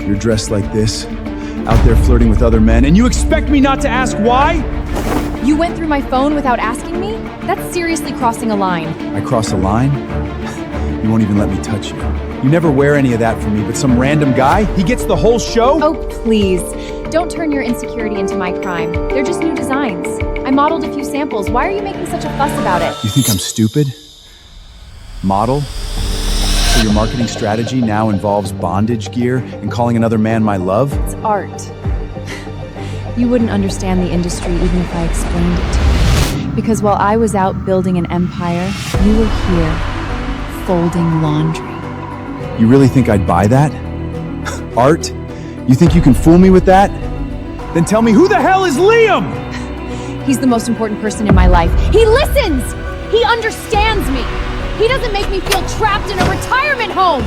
You're dressed like this, out there flirting with other men, and you expect me not to ask why? You went through my phone without asking me? That's seriously crossing a line. I cross a line? You won't even let me touch you. You never wear any of that for me, but some random guy, he gets the whole show? Oh, please. Don't turn your insecurity into my crime. They're just new designs. I modeled a few samples. Why are you making such a fuss about it? You think I'm stupid? Model? So your marketing strategy now involves bondage gear and calling another man my love? It's art. You wouldn't understand the industry even if I explained it to you. Because while I was out building an empire, you were here, folding laundry. You really think I'd buy that? Art? You think you can fool me with that? Then tell me, who the hell is Liam? He's the most important person in my life. He listens! He understands me! He doesn't make me feel trapped in a retirement home!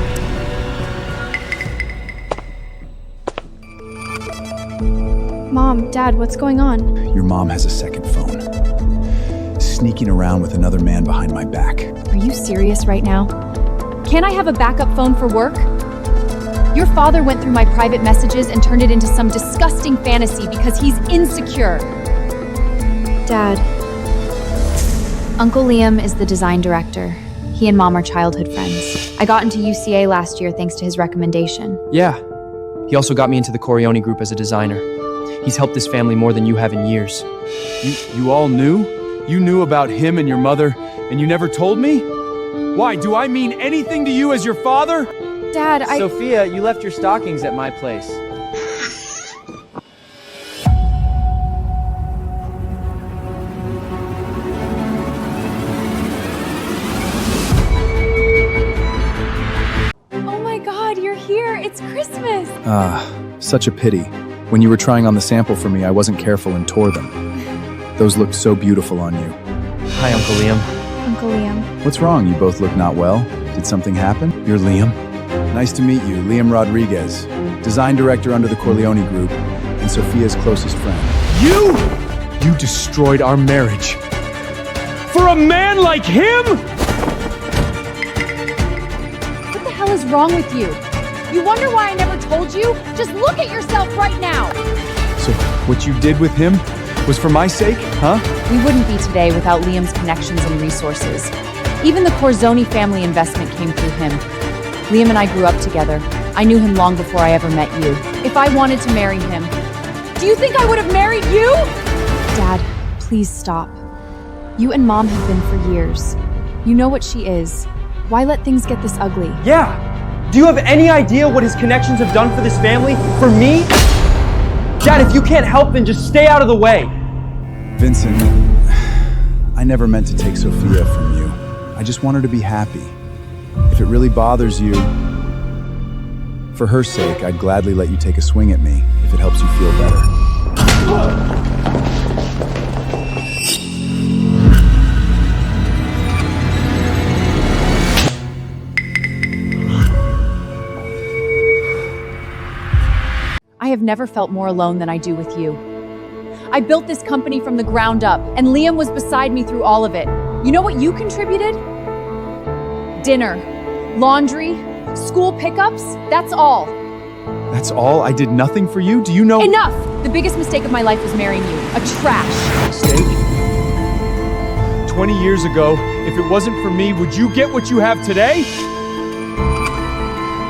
Mom, Dad, what's going on? Your mom has a second phone. Sneaking around with another man behind my back. Are you serious right now? Can't I have a backup phone for work? Your father went through my private messages and turned it into some disgusting fantasy because he's insecure. Dad. Uncle Liam is the design director. He and Mom are childhood friends. I got into UCA last year thanks to his recommendation. Yeah. He also got me into the Corioni group as a designer. He's helped this family more than you have in years. You all knew? You knew about him and your mother, and you never told me? Why, do I mean anything to you as your father? Dad, Sophia, you left your stockings at my place. Oh my God, you're here! It's Christmas! Such a pity. When you were trying on the sample for me, I wasn't careful and tore them. Those looked so beautiful on you. Hi, Uncle Liam. Uncle Liam. What's wrong? You both look not well. Did something happen? You're Liam. Nice to meet you, Liam Rodriguez, design director under the Corleone Group, and Sophia's closest friend. You destroyed our marriage. For a man like him? What the hell is wrong with you? You wonder why I never told you? Just look at yourself right now! So, what you did with him was for my sake, huh? We wouldn't be today without Liam's connections and resources. Even the Corzoni family investment came through him. Liam and I grew up together. I knew him long before I ever met you. If I wanted to marry him, do you think I would have married you? Dad, please stop. You and Mom have been for years. You know what she is. Why let things get this ugly? Yeah! Do you have any idea what his connections have done for this family? For me? Dad, if you can't help, then just stay out of the way. Vincent, I never meant to take Sophia from you. I just want her to be happy. If it really bothers you, for her sake, I'd gladly let you take a swing at me if it helps you feel better. I have never felt more alone than I do with you. I built this company from the ground up, and Liam was beside me through all of it. You know what you contributed? Dinner, laundry, school pickups, that's all. That's all? I did nothing for you? Do you know— Enough! The biggest mistake of my life was marrying you. A trash. Mistake? 20 years ago, if it wasn't for me, would you get what you have today?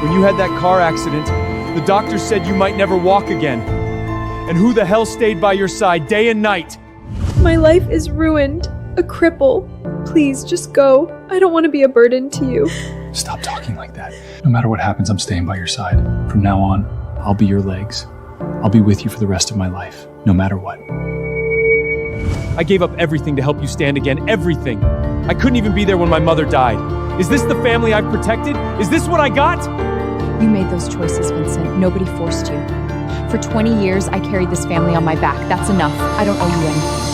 When you had that car accident, the doctor said you might never walk again. And who the hell stayed by your side day and night? My life is ruined. A cripple. Please, just go. I don't want to be a burden to you. Stop talking like that. No matter what happens, I'm staying by your side. From now on, I'll be your legs. I'll be with you for the rest of my life, no matter what. I gave up everything to help you stand again, everything. I couldn't even be there when my mother died. Is this the family I've protected? Is this what I got? You made those choices, Vincent. Nobody forced you. For 20 years, I carried this family on my back. That's enough. I don't owe you anything.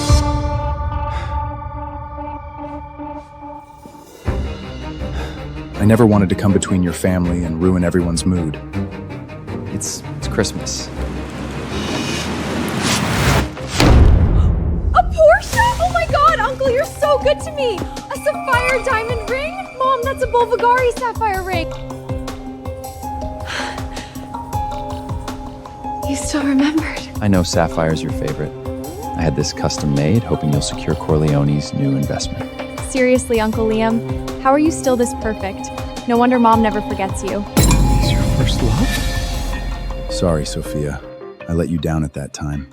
I never wanted to come between your family and ruin everyone's mood. It's Christmas. A Porsche? Oh my God, Uncle, you're so good to me. A sapphire diamond ring? Mom, that's a Bulgari sapphire ring. You still remembered. I know Sapphire's your favorite. I had this custom made, hoping you'll secure Corleone's new investment. Seriously, Uncle Liam, how are you still this perfect? No wonder Mom never forgets you. Is your first love? Sorry, Sophia. I let you down at that time.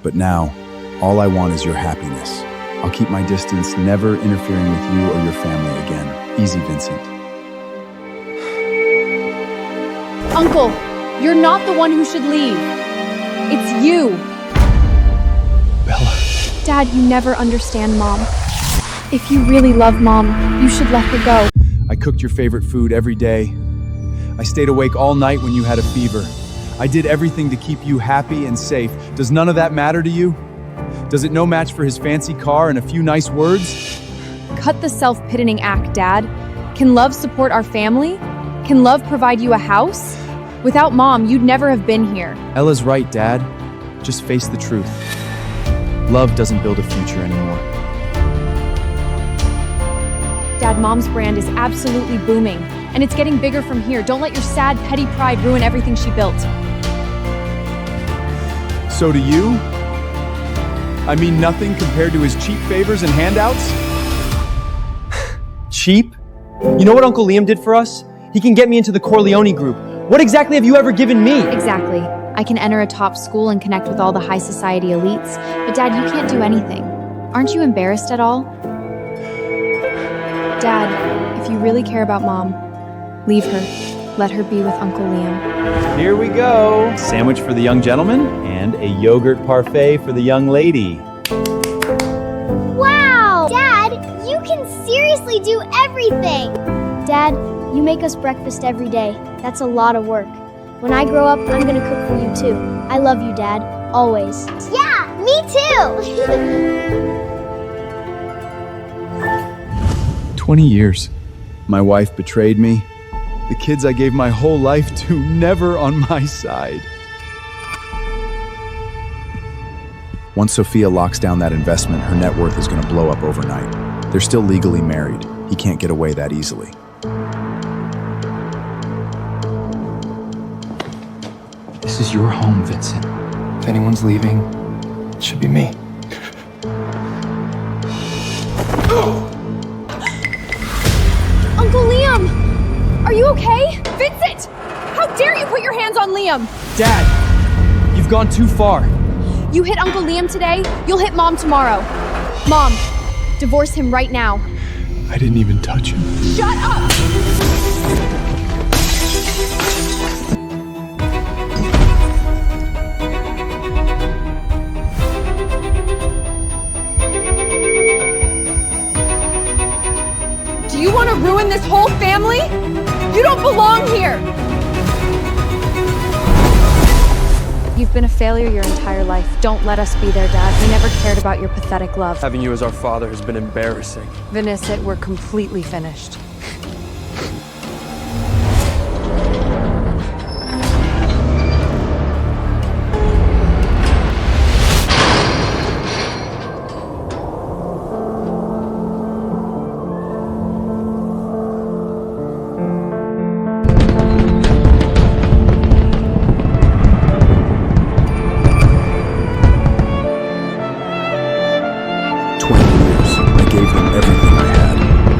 But now, all I want is your happiness. I'll keep my distance, never interfering with you or your family again. Easy, Vincent. Uncle, you're not the one who should leave. It's you. Bella. Dad, you never understand Mom. If you really love Mom, you should let her go. I cooked your favorite food every day. I stayed awake all night when you had a fever. I did everything to keep you happy and safe. Does none of that matter to you? Does it no match for his fancy car and a few nice words? Cut the self-pitying act, Dad. Can love support our family? Can love provide you a house? Without Mom, you'd never have been here. Ella's right, Dad. Just face the truth. Love doesn't build a future anymore. Dad, Mom's brand is absolutely booming, and it's getting bigger from here. Don't let your sad, petty pride ruin everything she built. So do you? I mean nothing compared to his cheap favors and handouts? Cheap? You know what Uncle Liam did for us? He can get me into the Corleone group. What exactly have you ever given me? Exactly. I can enter a top school and connect with all the high society elites. But Dad, you can't do anything. Aren't you embarrassed at all? Dad, if you really care about Mom, leave her. Let her be with Uncle Liam. Here we go. Sandwich for the young gentleman and a yogurt parfait for the young lady. Wow! Dad, you can seriously do everything! Dad, you make us breakfast every day. That's a lot of work. When I grow up, I'm gonna cook for you too. I love you, Dad. Always. Yeah, me too! 20 years. My wife betrayed me. The kids I gave my whole life to, never on my side. Once Sophia locks down that investment, her net worth is going to blow up overnight. They're still legally married. He can't get away that easily. This is your home, Vincent. If anyone's leaving, it should be me. Uncle Liam! Are you okay? Vincent! How dare you put your hands on Liam? Dad, you've gone too far. You hit Uncle Liam today, you'll hit Mom tomorrow. Mom, divorce him right now. I didn't even touch him. Shut up! Do you want to ruin this whole family? You don't belong here! You've been a failure your entire life. Don't let us be there, Dad. We never cared about your pathetic love. Having you as our father has been embarrassing. Vincent, we're completely finished.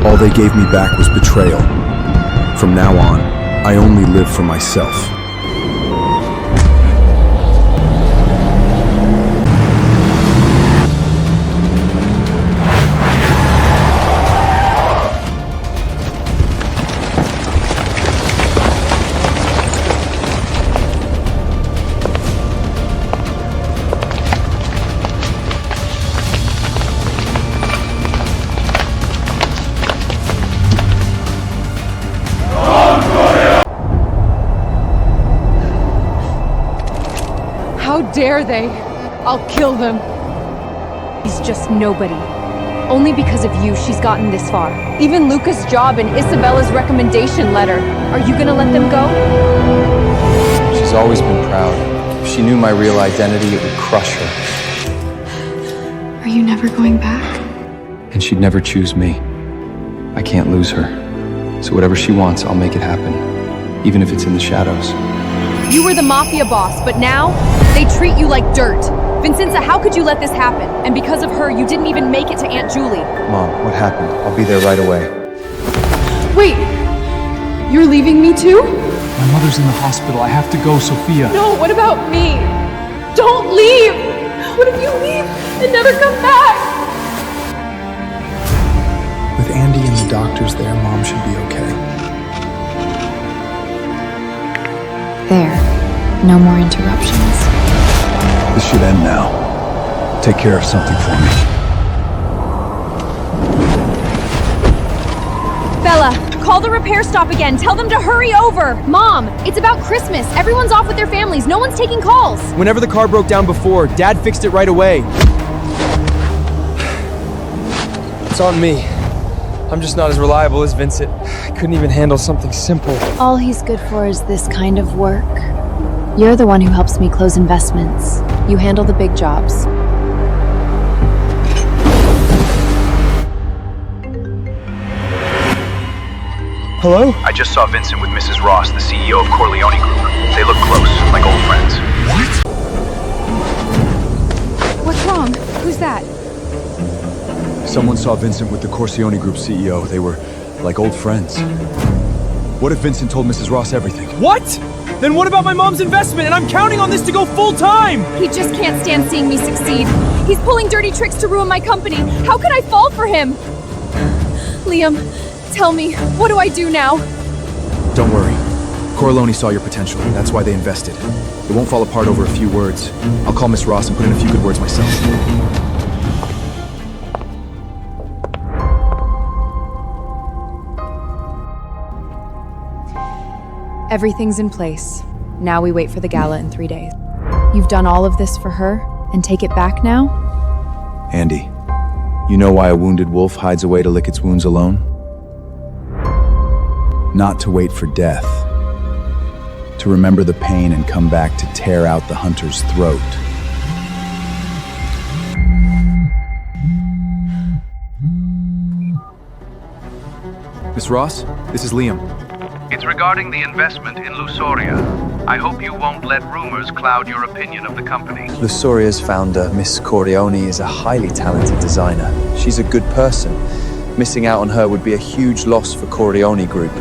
All they gave me back was betrayal. From now on, I only live for myself. How dare they? I'll kill them. He's just nobody. Only because of you, she's gotten this far. Even Luca's job and Isabella's recommendation letter. Are you gonna let them go? She's always been proud. If she knew my real identity, it would crush her. Are you never going back? And she'd never choose me. I can't lose her. So whatever she wants, I'll make it happen. Even if it's in the shadows. You were the mafia boss, but now they treat you like dirt. Vincenza, how could you let this happen? And because of her, you didn't even make it to Aunt Julie. Mom, what happened? I'll be there right away. Wait! You're leaving me too? My mother's in the hospital. I have to go, Sophia. No, what about me? Don't leave! What if you leave and never come back? With Andy and the doctors there, Mom should be okay. There. No more interruptions. This should end now. Take care of something for me. Bella, call the repair stop again. Tell them to hurry over. Mom, it's about Christmas. Everyone's off with their families. No one's taking calls. Whenever the car broke down before, Dad fixed it right away. It's on me. I'm just not as reliable as Vincent. I couldn't even handle something simple. All he's good for is this kind of work. You're the one who helps me close investments. You handle the big jobs. Hello? I just saw Vincent with Mrs. Ross, the CEO of Corleone Group. They look close, like old friends. What's wrong? Who's that? Someone saw Vincent with the Corleone Group CEO. They were like old friends. What if Vincent told Mrs. Ross everything? What? Then what about my mom's investment? And I'm counting on this to go full time! He just can't stand seeing me succeed. He's pulling dirty tricks to ruin my company. How could I fall for him? Liam, tell me, what do I do now? Don't worry. Corleone saw your potential. That's why they invested. It won't fall apart over a few words. I'll call Miss Ross and put in a few good words myself. Everything's in place. Now we wait for the gala in 3 days. You've done all of this for her, and take it back now? Andy, you know why a wounded wolf hides away to lick its wounds alone? Not to wait for death. To remember the pain and come back to tear out the hunter's throat. Miss Ross, this is Liam. It's regarding the investment in Lusoria. I hope you won't let rumors cloud your opinion of the company. Lusoria's founder, Miss Corleone, is a highly talented designer. She's a good person. Missing out on her would be a huge loss for Corleone Group.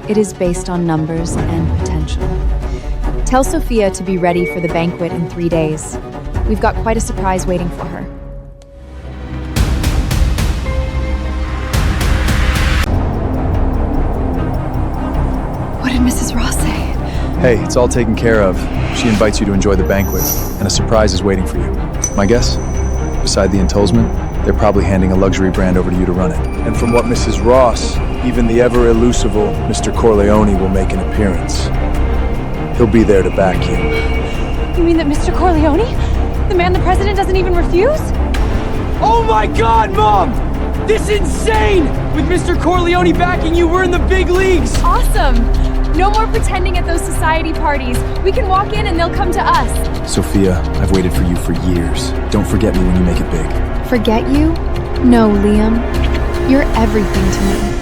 It is based on numbers and potential. Tell Sophia to be ready for the banquet in 3 days. We've got quite a surprise waiting for her. What did Mrs. Ross say? Hey, it's all taken care of. She invites you to enjoy the banquet, and a surprise is waiting for you. My guess? Beside the Entolsman, they're probably handing a luxury brand over to you to run it. And from what Mrs. Ross, even the ever-elusible Mr. Corleone will make an appearance. He'll be there to back you. You mean that Mr. Corleone? The man the president doesn't even refuse? Oh my God, Mom! This is insane! With Mr. Corleone backing you, we're in the big leagues! Awesome! No more pretending at those society parties. We can walk in and they'll come to us. Sophia, I've waited for you for years. Don't forget me when you make it big. Forget you? No, Liam. You're everything to me.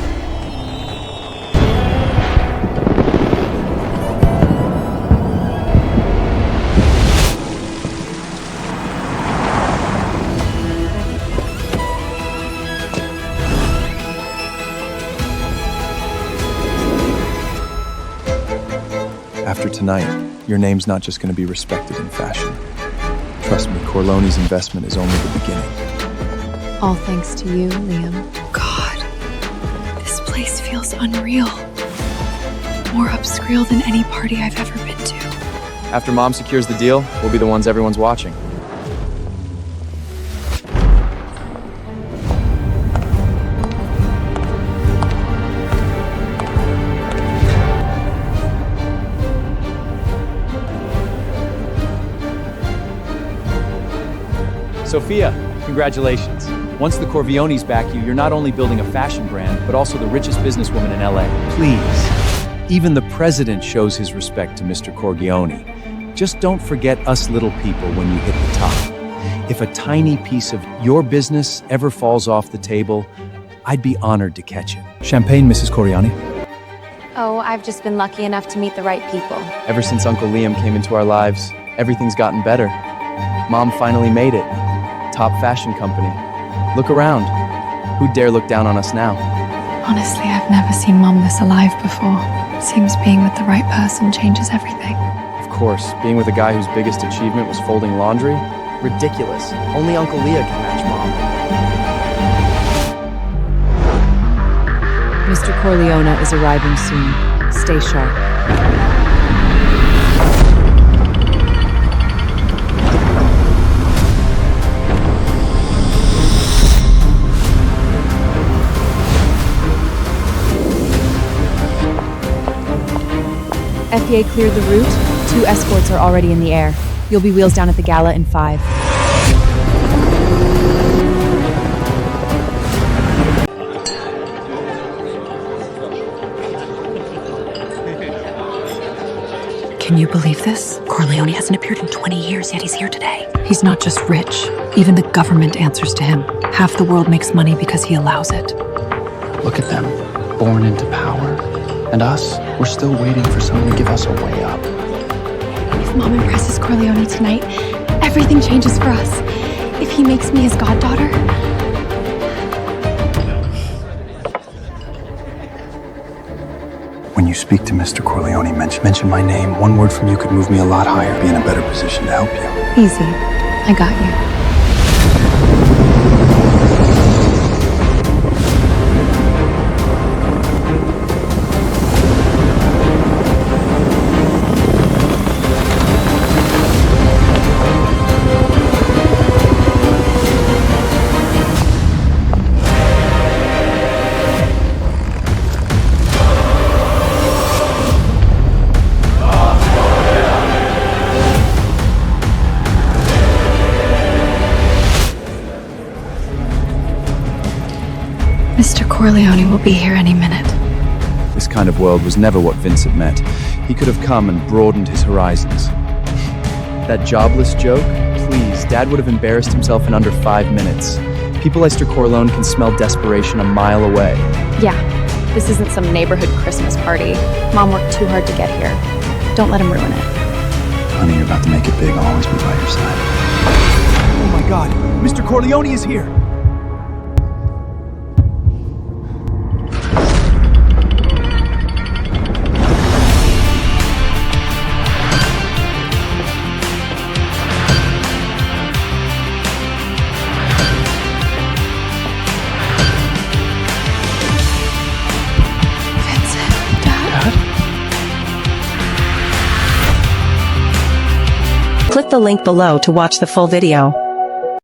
After tonight, your name's not just going to be respected in fashion. Trust me, Corleone's investment is only the beginning. All thanks to you, Liam. God, this place feels unreal. More upscale than any party I've ever been to. After Mom secures the deal, we'll be the ones everyone's watching. Sophia, congratulations. Once the Corleones back you, you're not only building a fashion brand, but also the richest businesswoman in LA. Please, even the president shows his respect to Mr. Corleone. Just don't forget us little people when you hit the top. If a tiny piece of your business ever falls off the table, I'd be honored to catch it. Champagne, Mrs. Coriani. Oh, I've just been lucky enough to meet the right people. Ever since Uncle Liam came into our lives, everything's gotten better. Mom finally made it. Top fashion company. Look around. Who'd dare look down on us now? Honestly, I've never seen Mom this alive before. Seems being with the right person changes everything. Of course, being with a guy whose biggest achievement was folding laundry? Ridiculous. Only Uncle Leah can match Mom. Mr. Corleone is arriving soon. Stay sharp. FEA cleared the route. 2 escorts are already in the air. You'll be wheels down at the gala in 5. Can you believe this? Corleone hasn't appeared in 20 years, yet he's here today. He's not just rich. Even the government answers to him. Half the world makes money because he allows it. Look at them, born into power. And us, we're still waiting for someone to give us a way up. If Mom impresses Corleone tonight, everything changes for us. If he makes me his goddaughter... When you speak to Mr. Corleone, mention my name. One word from you could move me a lot higher, be in a better position to help you. Easy. I got you. Mr. Corleone will be here any minute. This kind of world was never what Vincent meant. He could have come and broadened his horizons. That jobless joke? Please, Dad would have embarrassed himself in under 5 minutes. People like Mr. Corleone can smell desperation a mile away. Yeah, this isn't some neighborhood Christmas party. Mom worked too hard to get here. Don't let him ruin it. Honey, you're about to make it big. I'll always be by your side. Oh my God, Mr. Corleone is here! Click the link below to watch the full video.